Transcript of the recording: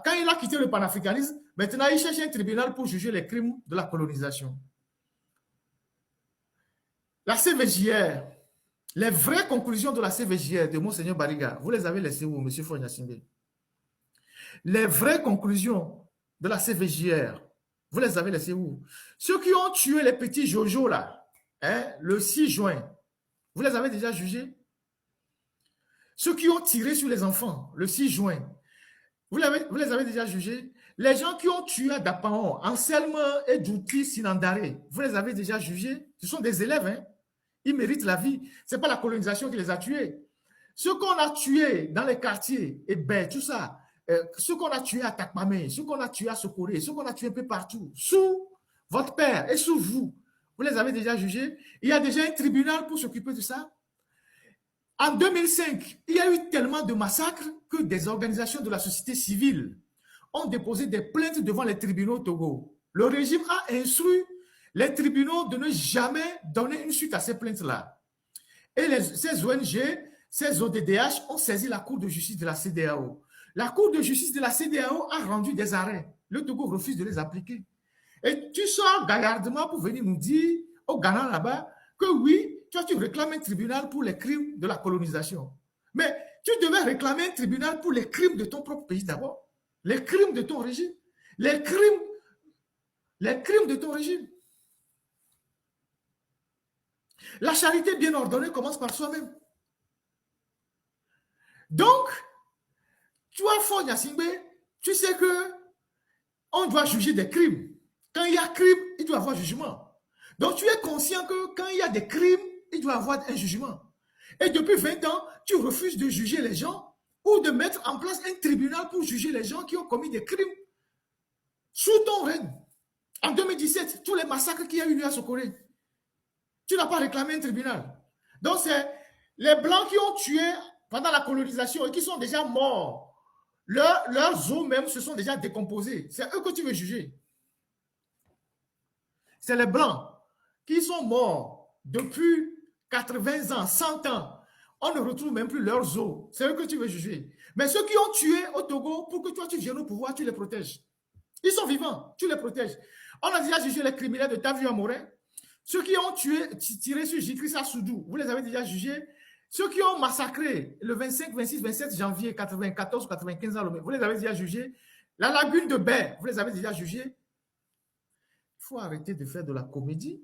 quand il a quitté le panafricanisme, maintenant il cherche un tribunal pour juger les crimes de la colonisation. La CVJR, les vraies conclusions de la CVJR de Monseigneur Bariga, vous les avez laissées où, M. Fognasimbe? Les vraies conclusions de la CVJR, vous les avez laissées où? Ceux qui ont tué les petits Jojo là, hein, le 6 juin, vous les avez déjà jugés? Ceux qui ont tiré sur les enfants le 6 juin, vous les avez déjà jugés? Les gens qui ont tué à Dapaon, Anselme et Douti Sinandare, vous les avez déjà jugés? Ce sont des élèves, hein? Ils méritent la vie. Ce n'est pas la colonisation qui les a tués. Ceux qu'on a tués dans les quartiers, et ben, tout ça, ceux qu'on a tués à Takmame, ceux qu'on a tués à Sokoré, ceux qu'on a tués un peu partout, sous votre père et sous vous, vous les avez déjà jugés? Il y a déjà un tribunal pour s'occuper de ça. En 2005, il y a eu tellement de massacres que des organisations de la société civile ont déposé des plaintes devant les tribunaux au Togo. Le régime a instruit les tribunaux de ne jamais donner une suite à ces plaintes-là. Et ces ONG, ces ODDH ont saisi la Cour de justice de la CEDEAO. La Cour de justice de la CEDEAO a rendu des arrêts. Le Togo refuse de les appliquer. Et tu sors gaillardement pour venir nous dire, au Ghana là-bas, que oui, toi, tu réclames un tribunal pour les crimes de la colonisation. Mais tu devais réclamer un tribunal pour les crimes de ton propre pays d'abord. Les crimes de ton régime. Les crimes de ton régime. La charité bien ordonnée commence par soi-même. Donc, toi, Fognasimbe, tu sais que on doit juger des crimes. Quand il y a crime, il doit y avoir jugement. Donc, tu es conscient que quand il y a des crimes, il doit y avoir un jugement. Et depuis 20 ans, tu refuses de juger les gens ou de mettre en place un tribunal pour juger les gens qui ont commis des crimes sous ton règne. En 2017, tous les massacres qu'il y a eu à Sokoré, tu n'as pas réclamé un tribunal. Donc, c'est les Blancs qui ont tué pendant la colonisation et qui sont déjà morts. Leurs os même se sont déjà décomposés. C'est eux que tu veux juger. C'est les Blancs qui sont morts depuis 80 ans, 100 ans. On ne retrouve même plus leurs os. C'est eux que tu veux juger. Mais ceux qui ont tué au Togo, pour que toi tu viennes au pouvoir, tu les protèges. Ils sont vivants, tu les protèges. On a déjà jugé les criminels de Tavu Amorin. Ceux qui ont tiré sur Jikrissa Soudou, vous les avez déjà jugés. Ceux qui ont massacré le 25, 26, 27 janvier 94, 95 ans, vous les avez déjà jugés. La lagune de Baie, vous les avez déjà jugés. Il faut arrêter de faire de la comédie.